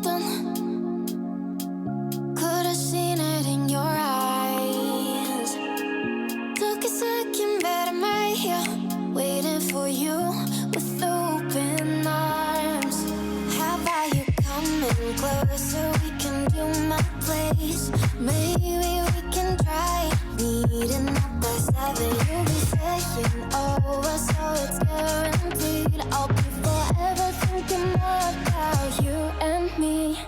something. Could've seen it in your eyes. Took a second, but I'm right here, waiting for you with open arms. How about you coming closer? We can do my place. Maybe we can try meeting up by 7. You'll be saying over, so it's guaranteed. I'll be forever thinking about you and me.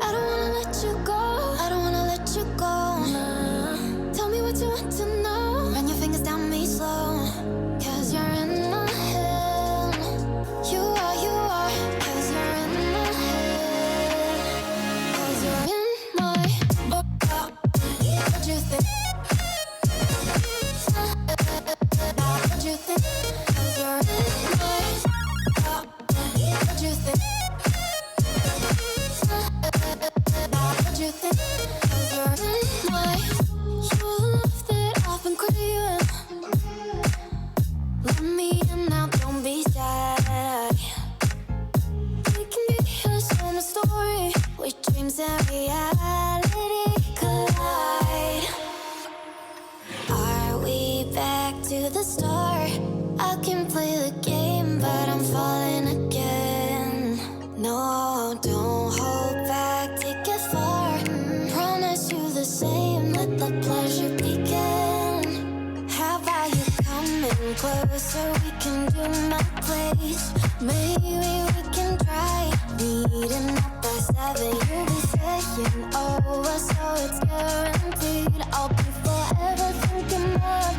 I don't wanna let you go. I don't wanna let you go. Nah. Tell me what you want to know. Run your fingers down me slow. 'Cause you're in my head. You are, 'cause you're in my head. 'Cause you're in my what you think? What you think? 'Cause you're in my what you think? What you think? 'Cause you're in my you love that I've been craving. Let me in now, don't be shy. We can be here, show my story, where dreams and reality collide. Are we back to the start? I can play the game, but I'm falling again. No, don't hold back, take it far. Promise you the same, let the pleasure begin. How about you coming closer? We can do my place. Maybe we can try meeting up by 7. You'll be saying over, so it's guaranteed. I'll be forever thinking about